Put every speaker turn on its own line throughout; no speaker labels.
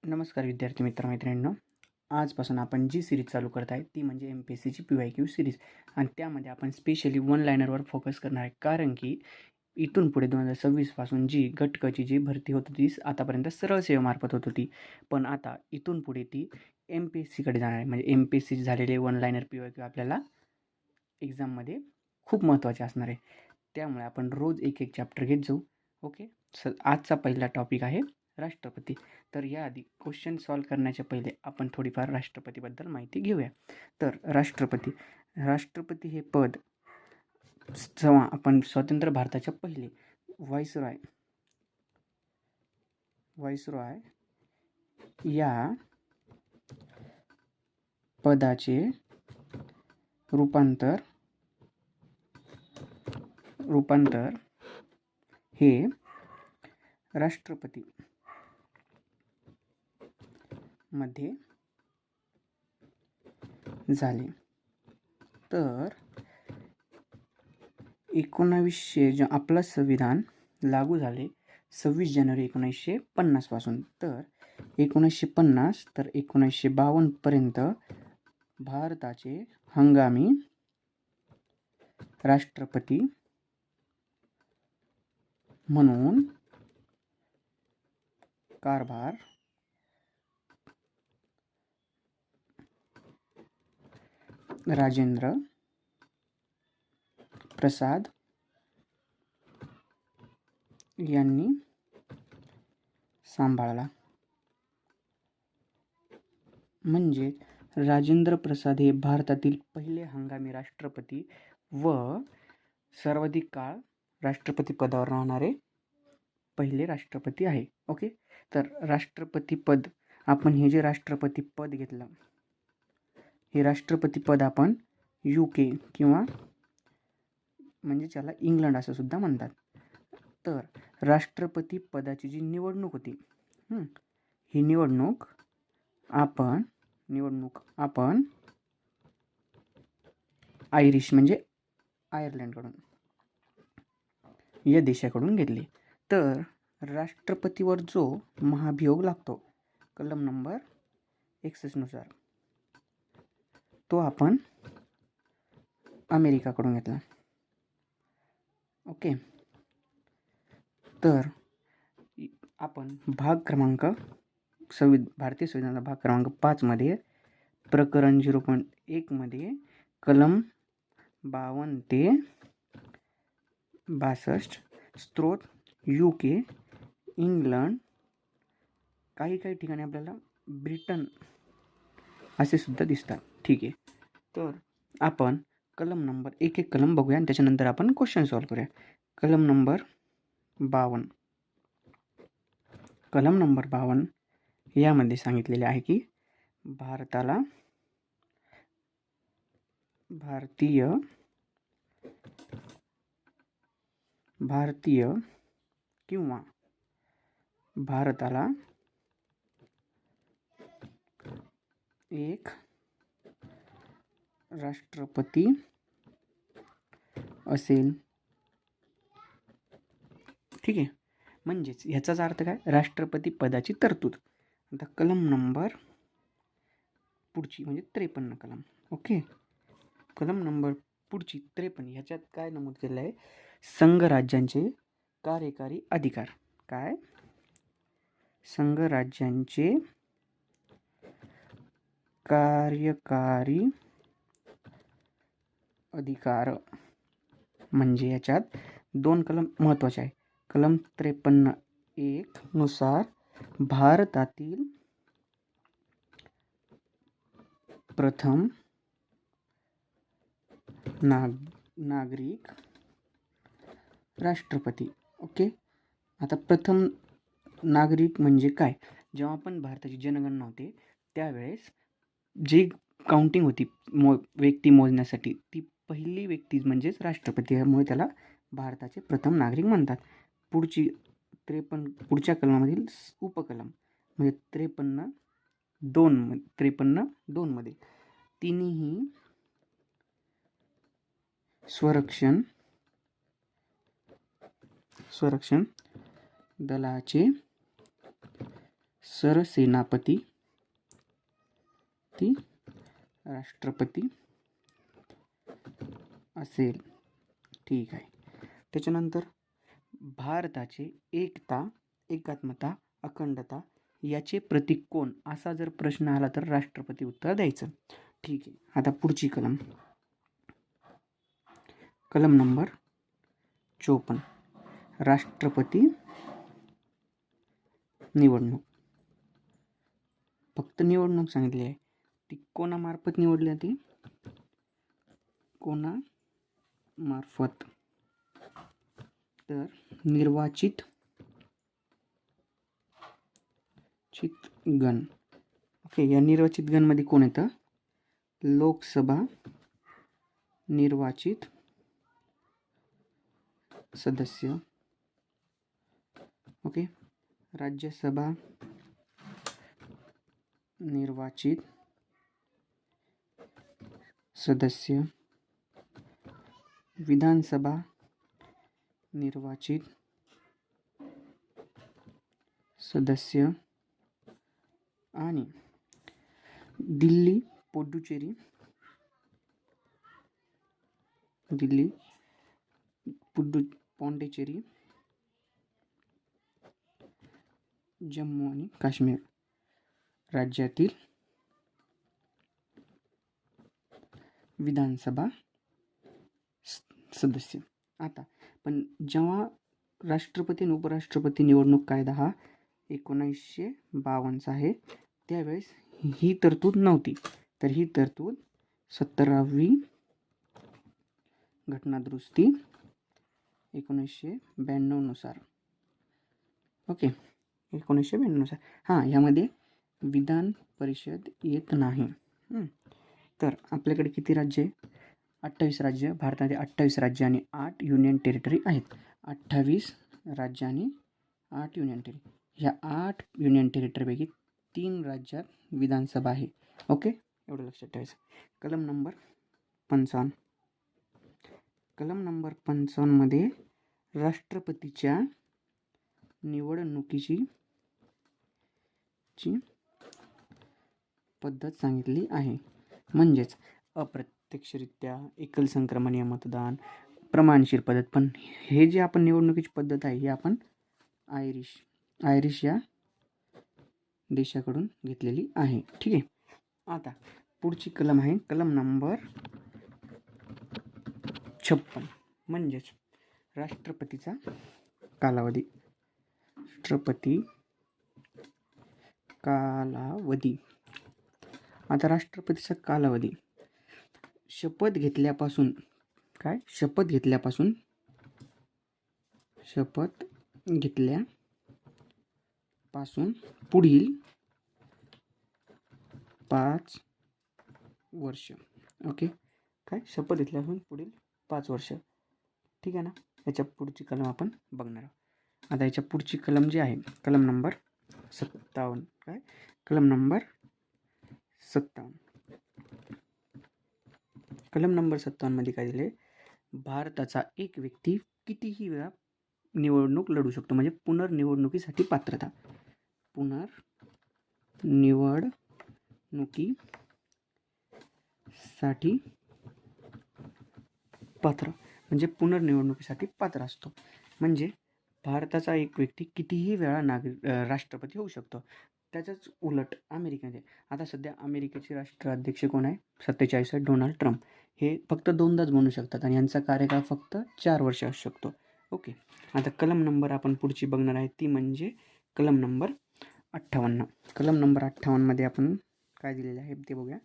नमस्कार विद्यार्थी मित्रमैत्रिणींनो. आजपासून आपण जी सिरीज चालू करत आहे ती म्हणजे MPSCची PYQ सिरीज आणि त्यामध्ये आपण स्पेशली वन लायनरवर फोकस करणार आहे. कारण की इथून पुढे 2026पासून जी गट क ची जी भरती होत होती आतापर्यंत सरळ सेवेमार्फत होत होती, पण आता इथून पुढे ती MPSCकडे जाणार आहे. म्हणजे MPSC झालेले वन लायनर PYQ आपल्याला एक्झाममध्ये खूप महत्त्वाचे असणार आहे. त्यामुळे आपण रोज एक एक चॅप्टर घेत जाऊ. ओके. आजचा पहिला टॉपिक आहे राष्ट्रपती. तर याआधी क्वेश्चन सॉल्व करण्याच्या पहिले आपण थोडीफार राष्ट्रपतीबद्दल माहिती घेऊया. तर राष्ट्रपती हे पद जेव्हा आपण स्वतंत्र भारताच्या पहिले व्हाईसरॉय या पदाचे रूपांतर हे राष्ट्रपती मध्ये झाले. तर 1900 आपलं संविधान लागू झाले 26 जानेवारी 1950 पासून. तर 1950 तर 1952 पर्यंत भारताचे हंगामी राष्ट्रपती म्हणून कारभार राजेंद्र प्रसाद यांनी सांभाळला. म्हणजे राजेंद्र प्रसाद हे भारतातील पहिले हंगामी राष्ट्रपती व सर्वाधिक काळ राष्ट्रपती पदावर राहणारे पहिले राष्ट्रपती आहे. ओके. तर राष्ट्रपती पद आपण हे जे राष्ट्रपती पद घेतलं, हे राष्ट्रपती पद आपण UK किंवा म्हणजे त्याला इंग्लंड असं सुद्धा म्हणतात. तर राष्ट्रपती पदाची जी निवडणूक होती, ही निवडणूक आपण आयरिश म्हणजे आयर्लंडकडून या देशाकडून घेतली. तर राष्ट्रपतीवर जो महाभियोग लागतो कलम नंबर 61 नुसार, तो आपण अमेरिकाकडून घेतला. ओके. तर आपण भाग क्रमांक भारतीय संविधानाचा भाग क्रमांक 5 मध्ये प्रकरण 0.1 मध्ये कलम 52 ते 62 स्त्रोत UK, इंग्लंड, काही ठिकाणी आपल्याला ब्रिटन असे सुद्धा दिसतात. ठीक आहे. तर आपण कलम नंबर एक कलम बघूया आणि त्याच्यानंतर आपण क्वेश्चन सॉल्व करूया. कलम नंबर 52 यामध्ये सांगितलेले आहे की भारतीय किंवा भारताला एक राष्ट्रपती असेल. ठीक आहे. म्हणजेच ह्याचाच अर्थ काय? राष्ट्रपती पदाची तरतूद. आता कलम नंबर पुढची म्हणजे 53 कलम. ओके. कलम नंबर पुढची 53 ह्याच्यात काय नमूद केलं आहे? संघराज्यांचे कार्यकारी अधिकार. काय? संघराज्यांचे कार्यकारी अधिकार. म्हणजे याच्यात 2 कलम महत्त्वाचे आहे. कलम 53(1) नुसार भारतातील प्रथम नागरिक राष्ट्रपती. ओके. आता प्रथम नागरिक म्हणजे काय? जेव्हा आपण भारताची जनगणना होते त्यावेळेस जी काउंटिंग होती व्यक्ती मोजण्यासाठी, ती पहिली व्यक्ती म्हणजेच राष्ट्रपती, त्यामुळे त्याला भारताचे प्रथम नागरिक म्हणतात. पुढच्या कलमामधील उपकलम म्हणजे 53(2) मध्ये तिन्ही संरक्षण दलाचे सरसेनापती ती राष्ट्रपती असेल. ठीक आहे. त्याच्यानंतर भारताचे एकता, एकात्मता, अखंडता याचे प्रतीक कोण, असा जर प्रश्न आला तर राष्ट्रपती उत्तर द्यायचं. ठीक आहे. आता पुढची कलम नंबर 54, राष्ट्रपती निवडणूक. फक्त निवडणूक सांगितली आहे. ती कोणामार्फत निवडली जाते? कोणामार्फत? तर निर्वाचित गण. ओके. या निर्वाचित गणमध्ये कोण येतं? लोकसभा निर्वाचित सदस्य. ओके. राज्यसभा निर्वाचित सदस्य, विधानसभा निर्वाचित सदस्य आणि दिल्ली, पुडुचेरी, पॉंडिचेरी, जम्मू आणि काश्मीर राज्यातील विधानसभा सदस्य. आता पण जेव्हा राष्ट्रपती आणि उपराष्ट्रपती निवडणूक कायदा हा 1952चा आहे, त्यावेळेस ही तरतूद नव्हती. तर ही तरतूद 17वी घटनादुरुस्ती 1992 नुसार. ओके. 1992 नुसार. हां, यामध्ये विधान परिषद येत नाही. तर आपल्याकडे किती राज्य आहे? 28 राज्य. भारतामध्ये 28 राज्य आणि 8 युनियन टेरिटरी आहेत. 28 राज्य आणि 8 युनियन टेरिटरी. ह्या 8 युनियन टेरिटरीपैकी 3 राज्यात विधानसभा आहे. ओके, एवढं लक्षात ठेवायचं. कलम नंबर 55. कलम नंबर 55 मध्ये राष्ट्रपतीच्या निवडणुकीची पद्धत सांगितली आहे. म्हणजेच अप्रत्यक्षरित्या, एकल संक्रमणीय मतदान, प्रमाणशीर पद्धत. पण हे जे आपण निवडणुकीची पद्धत आहे, ही आपण आयरिश या देशाकडून घेतलेली आहे. ठीक आहे. आता पुढची कलम आहे कलम नंबर 56. म्हणजेच राष्ट्रपतीचा कालावधी. राष्ट्रपती कालावधी. आता राष्ट्रपतीचा कालावधी शपथ घेतल्यापासून पुढील 5 वर्ष. ओके. शपथ घेतल्यापासून पुढील 5 वर्ष. ठीक आहे ना. याच्या पुढची कलम आपण बघणार आहोत. आता याच्या पुढची कलम जी आहे कलम नंबर 57. कलम नंबर 57. कलम नंबर 57 मध्ये काय दिले? भारताचा एक व्यक्ती कितीही वेळा निवडणूक लढू शकतो. म्हणजे पुनर्निवडणुकीसाठी पात्रता. म्हणजे पुनर्निवडणुकीसाठी पात्र असतो. म्हणजे भारताचा एक व्यक्ती कितीही वेळा राष्ट्रपती होऊ शकतो. त्याच्याच उलट अमेरिकेमध्ये आता सध्या अमेरिकेचे राष्ट्राध्यक्ष कोण आहे? 47 डोनाल्ड ट्रम्प. हे फक्त 2दाच बनू शकतात आणि यांचा कार्यकाळ फक्त 4 वर्ष असू शकतो. ओके. आता कलम नंबर आपण पुढची बघणार आहे ती म्हणजे कलम नंबर 58. कलम नंबर 58 मध्ये आपण काय दिलेले आहे ते बघूया.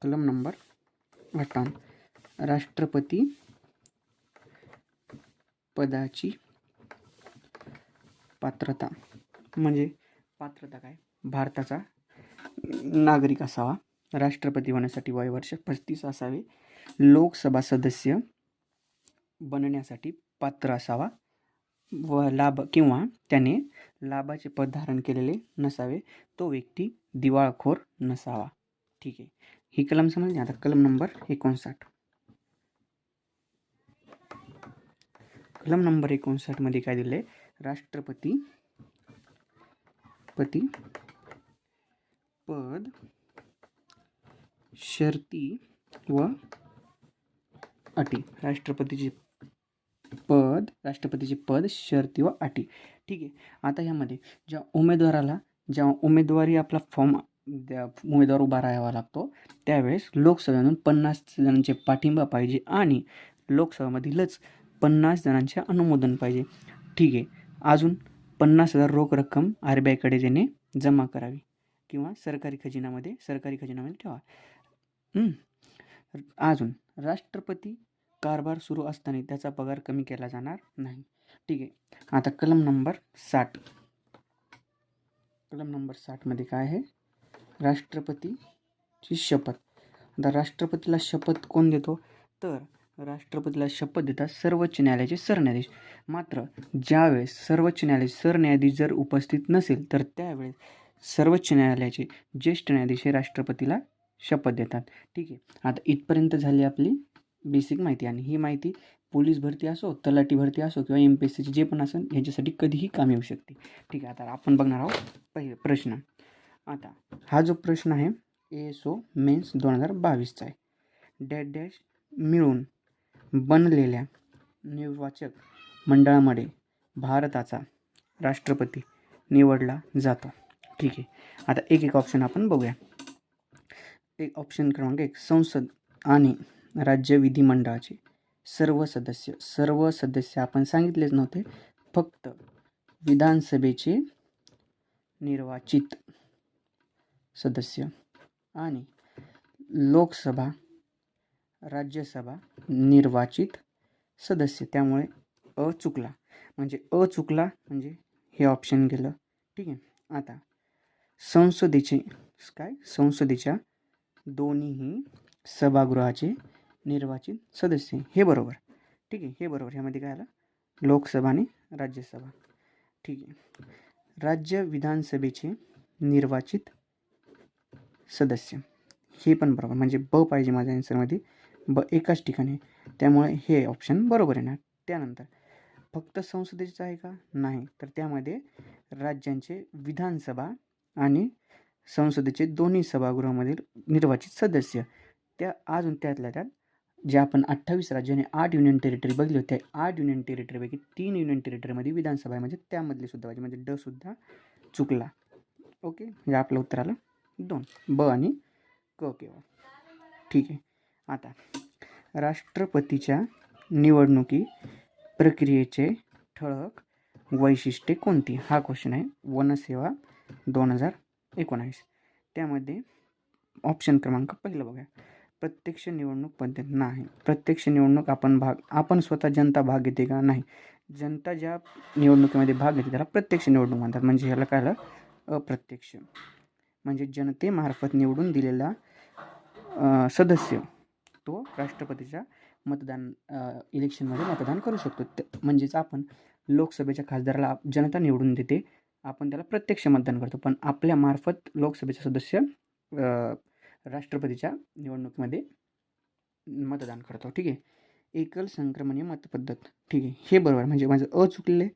कलम नंबर 58. राष्ट्रपती पदाची पात्रता. म्हणजे पात्रता काय? भारताचा नागरिक असावा, राष्ट्रपती होण्यासाठी वयवर्ष 35 असावे, लोकसभा सदस्य बनण्यासाठी पात्र असावा व किंवा त्याने लाभाचे पद धारण केलेले नसावे, तो व्यक्ती दिवाळखोर नसावा. ठीक आहे. ही कलम समजली. आता कलम नंबर 59. कलम नंबर 59 मध्ये काय दिले? राष्ट्रपती राष्ट्रपती पद शर्ती व अटी. राष्ट्रपतीचे पद शर्ती व अटी. ठीक आहे. आता ह्यामध्ये जेव्हा उमेदवारी आपला फॉर्म उमेदवार उभा राहावा लागतो त्यावेळेस लोकसभेतून 50 जणांचे पाठिंबा पाहिजे आणि लोकसभेमधीलच 50 जणांचे अनुमोदन पाहिजे. ठीक आहे. अजून 50,000 रोख रक्कम RBIकडे त्याने जमा करावी किंवा सरकारी खजिन्यामध्ये ठेवा. अजून राष्ट्रपती कारभार सुरू असताना त्याचा पगार कमी केला जाणार नाही. ठीक आहे. आता कलम नंबर 60 मध्ये काय आहे? राष्ट्रपतीची शपथ. आता राष्ट्रपतीला शपथ कोण देतो? तर राष्ट्रपतीला शपथ देतात सर्वोच्च न्यायालयाचे सरन्यायाधीश. मात्र ज्यावेळेस सर्वोच्च न्यायालयाचे सरन्यायाधीश जर उपस्थित नसेल तर त्यावेळेस सर्वोच्च न्यायालयाचे ज्येष्ठ न्यायाधीश हे राष्ट्रपतीला शपथ देतात. ठीक आहे. आता इथपर्यंत झाली आपली बेसिक माहिती आणि ही माहिती पोलीस भरती असो, तलाठी भरती असो किंवा MPSCची जे पण असेल ह्याच्यासाठी कधीही कामी येऊ शकते. ठीक आहे. आता आपण बघणार आहोत पहिले प्रश्न. आता हा जो प्रश्न आहे ASO मेन्स 2022चा आहे. डॅश डॅश मिळून बनलेल्या निर्वाचक मंडळामध्ये भारताचा राष्ट्रपती निवडला जातो. ठीक आहे. आता एक ऑप्शन आपण बघूया. एक ऑप्शन क्रमांक 1, संसद आणि राज्य विधिमंडळाचे सर्व सदस्य आपण सांगितलेच नव्हते, फक्त विधानसभेचे निर्वाचित सदस्य आणि लोकसभा राज्यसभा निर्वाचित सदस्य. त्यामुळे चुकला म्हणजे हे ऑप्शन गेलं. ठीक आहे. आता संसदेच्या दोन्हीही सभागृहाचे निर्वाचित सदस्य हे बरोबर. ठीक आहे. हे बरोबर. ह्यामध्ये काय आलं? लोकसभा आणि राज्यसभा. ठीक आहे. राज्य विधानसभेचे निर्वाचित सदस्य हे पण बरोबर. म्हणजे ब पाहिजे माझ्या आन्सरमध्ये. ब एकाच ठिकाणी, त्यामुळे हे ऑप्शन बरोबर येणार. त्यानंतर फक्त संसदेचेच आहे का? नाही. तर त्यामध्ये राज्यांचे विधानसभा आणि संसदेचे दोन्ही सभागृहामधील निर्वाचित सदस्य अजून त्यातल्या त्यात जे आपण 28 राज्य आणि 8 युनियन टेरिटरी बघले होते, 8 युनियन टेरिटरीपैकी 3 युनियन टेरिटरीमध्ये विधानसभा आहे, म्हणजे त्यामधले सुद्धा पाहिजे. म्हणजे ड सुद्धा चुकला. ओके. म्हणजे आपलं उत्तर आलं 2, ब आणि क केवळ. ठीक आहे. आता राष्ट्रपतीच्या निवडणुकी प्रक्रियेचे ठळक वैशिष्ट्ये कोणती? हा क्वेश्चन आहे. वनसेवा 2019. त्यामध्ये ऑप्शन क्रमांक पहिलं बघा. प्रत्यक्ष निवडणूक पद्धत नाही. प्रत्यक्ष निवडणूक आपण स्वतः जनता भाग घेते का? नाही. जनता ज्या निवडणुकीमध्ये भाग घेते त्याला प्रत्यक्ष निवडणूक म्हणतात. म्हणजे ह्याला काय आलं? अप्रत्यक्ष. म्हणजे जनतेमार्फत निवडून दिलेला सदस्य तो राष्ट्रपतीच्या इलेक्शनमध्ये मतदान करू शकतो. म्हणजेच आपण लोकसभेच्या खासदाराला जनता निवडून देते, आपण त्याला प्रत्यक्ष मतदान करतो. पण आपल्या मार्फत लोकसभेचा सदस्य राष्ट्रपतीच्या निवडणुकीमध्ये मतदान करतो. ठीक आहे. एकल संक्रमणीय मतपद्धत. ठीक आहे. हे बरोबर. म्हणजे माझं चुकले,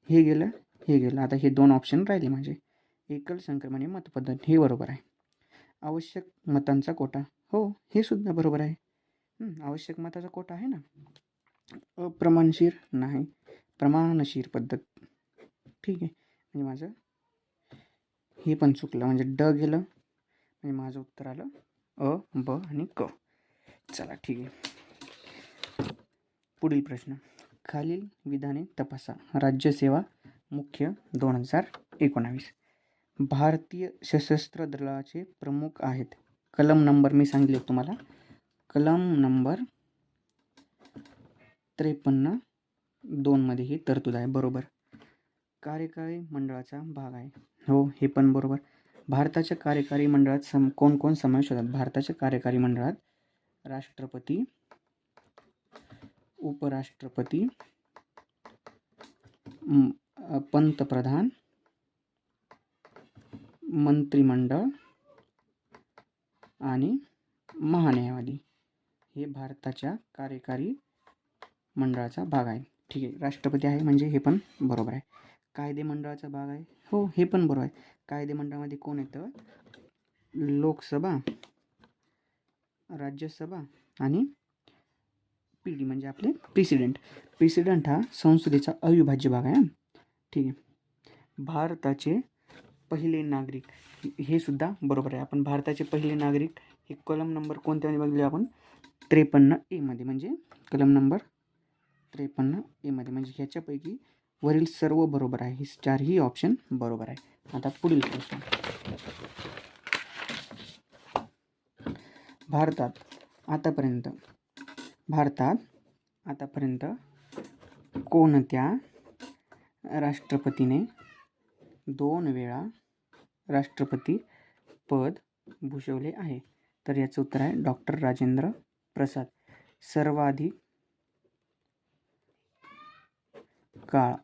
हे गेलं. आता हे 2 ऑप्शन राहिले माझे. एकल संक्रमणीय मतपद्धत हे बरोबर आहे. आवश्यक मतांचा कोटा. हो, हे सुद्धा बरोबर आहे. आवश्यक मताचा कोटा आहे ना. अप्रमाणशीर नाही, प्रमाणशीर पद्धत. ठीक आहे. म्हणजे माझं हे पण चुकलं, म्हणजे ड गेलं, म्हणजे माझं उत्तर आलं अ, ब आणि क. चला ठीक आहे. पुढील प्रश्न. खालील विधाने तपासा. राज्यसेवा मुख्य 2019. भारतीय सशस्त्र दलाचे प्रमुख आहेत. कलम नंबर मी सांगितले तुम्हाला. कलम नंबर 53(2) मध्ये ही तरतूद आहे. बरोबर. कार्यकारी मंडळाचा भाग आहे. हो, हे पण बरोबर. भारताच्या कार्यकारी मंडळात कोण समावेश होतात? भारताच्या कार्यकारी मंडळात राष्ट्रपती, उपराष्ट्रपती, पंतप्रधान, मंत्रिमंडळ आणि महान्यायवादी हे भारताच्या कार्यकारी मंडळाचा भाग आहे. ठीक आहे. राष्ट्रपती आहे म्हणजे हे पण बरोबर आहे. कायदे मंडळाचा भाग आहे. हो, हे पण बरोबर आहे. कायदेमंडळामध्ये कोण येतं? लोकसभा, राज्यसभा आणि PD म्हणजे आपले प्रेसिडेंट. प्रेसिडेंट हा संसदेचा अविभाज्य भाग आहे. ठीक आहे. भारताचे पहिले नागरिक, हे सुद्धा बरोबर आहे. आपण भारताचे पहिले नागरिक हे कलम नंबर कोणत्यामध्ये बघले आपण? 53A मध्ये, म्हणजे कलम नंबर 53A मध्ये. म्हणजे ह्याच्यापैकी वरील सर्व बरोबर आहे. हे चारही ऑप्शन बरोबर आहे. आता पुढील प्रश्न. भारतात आतापर्यंत कोणत्या राष्ट्रपतीने 2 वेळा राष्ट्रपती पद भूषवले आहे? तर याचं उत्तर आहे डॉक्टर राजेंद्र प्रसाद. सर्वाधिक काळ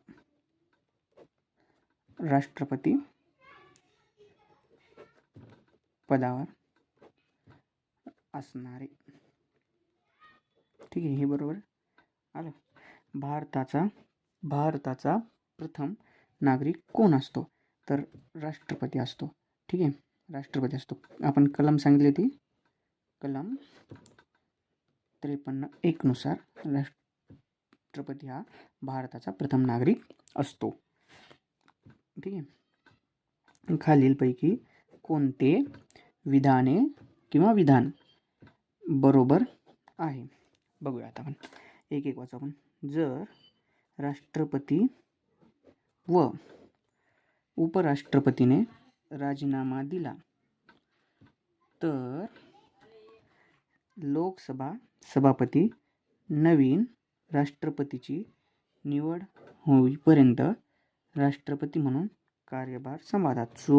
राष्ट्रपती पदावर असणारे. ठीक आहे, हे बरोबर आलं. भारताचा प्रथम नागरिक कोण असतो? तर राष्ट्रपती असतो. ठीक आहे, राष्ट्रपती असतो. आपण कलम सांगितली होती, कलम 53(1) नुसार राष्ट्रपती हा भारताचा प्रथम नागरिक असतो. ठीक आहे. खालीलपैकी कोणते विधान बरोबर आहे? बघूया आता आपण एक एक वाचू आपण. जर राष्ट्रपती व उपराष्ट्रपतीने राजीनामा दिला तर लोकसभा सभापती नवीन राष्ट्रपतीची निवड होईपर्यंत राष्ट्रपती म्हणून कार्यभार सांभाळतात.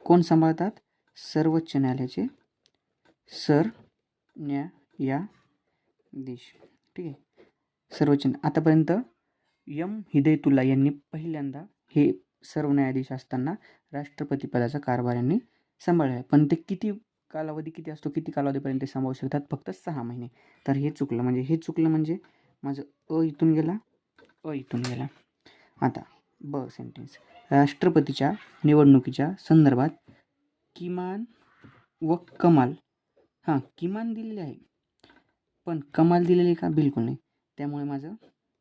कोण सांभाळतात? सर्वोच्च न्यायालयाचे सरन्यायाधीश. ठीक आहे, सर्वोच्च. आतापर्यंत हिदायतुल्ला यांनी पहिल्यांदा हे सर्व न्यायाधीश असताना राष्ट्रपती पदाचा कारभार यांनी सांभाळला आहे. पण ते किती कालावधीपर्यंत ते सांभाळू शकतात? फक्त 6 महिने. तर हे चुकलं. म्हणजे माझं इथून गेला. आता ब सेंटेन्स. राष्ट्रपतीच्या निवडणुकीच्या संदर्भात किमान व कमाल, किमान दिलेले आहे, पण कमाल दिलेली का? बिलकुल नाही. त्यामुळे माझं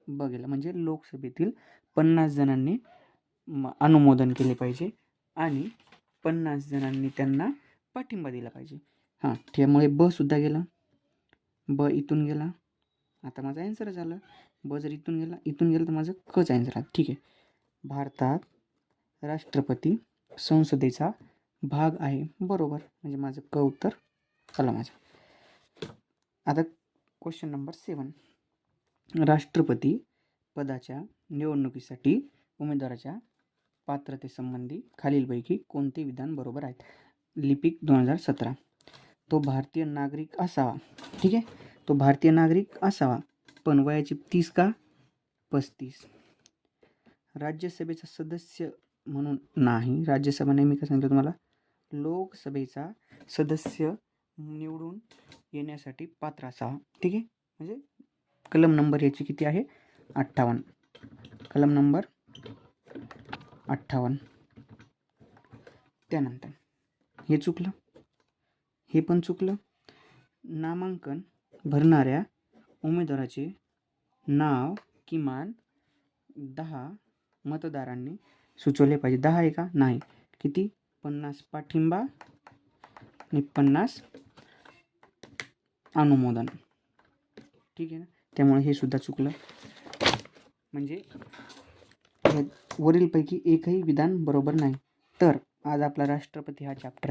ब गेलं. म्हणजे लोकसभेतील 50 जणांनी अनुमोदन केले पाहिजे आणि 50 जणांनी त्यांना पाठिंबा दिला पाहिजे. त्यामुळे ब सुद्धा गेला. ब इथून गेला. आता माझा ॲन्सर झालं. ब जर इथून गेला तर माझं कच ॲन्सर आहे. ठीक आहे. भारतात राष्ट्रपती संसदेचा भाग आहे. बरोबर. म्हणजे माझं क उत्तर आलं माझं. आता क्वेश्चन नंबर 7. राष्ट्रपती पदाच्या निवडणुकीसाठी उमेदवाराच्या पात्रतेसंबंधी खालीलपैकी कोणते विधान बरोबर आहेत? लिपिक 2017. तो भारतीय नागरिक असावा. ठीक आहे, तो भारतीय नागरिक असावा, पण वयाची 30 का 35. राज्यसभेचा सदस्य म्हणून नाही. राज्यसभा नाही, मी काय सांगितलं तुम्हाला, लोकसभेचा सदस्य निवडून येण्यासाठी पात्र असावा. ठीक आहे, म्हणजे कलम नंबर याची किती आहे? 58. कलम नंबर 58. त्यानंतर हे चुकलं, हे पण चुकलं. नामांकन भरणाऱ्या उमेदवाराचे नाव किमान 10 मतदारांनी सुचवले पाहिजे. 10 आहे का? नाही. किती? 50 पाठिंबा आणि 50 अनुमोदन. ठीक आहे ना. त्यामुळे हे सुद्धा चुकलं. म्हणजे वरीलपैकी एकही विधान बरोबर नाही. तर आज आपला राष्ट्रपती हा चॅप्टर,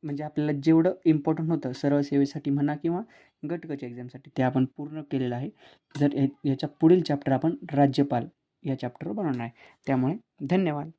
म्हणजे आपल्याला जेवढं इम्पॉर्टंट होतं सरळ सेवेसाठी म्हणा किंवा गटकच्या एक्झामसाठी, ते आपण पूर्ण केलेलं आहे. जर याच्या पुढील चॅप्टर आपण राज्यपाल या चॅप्टरवर बनवणार आहे. त्यामुळे धन्यवाद.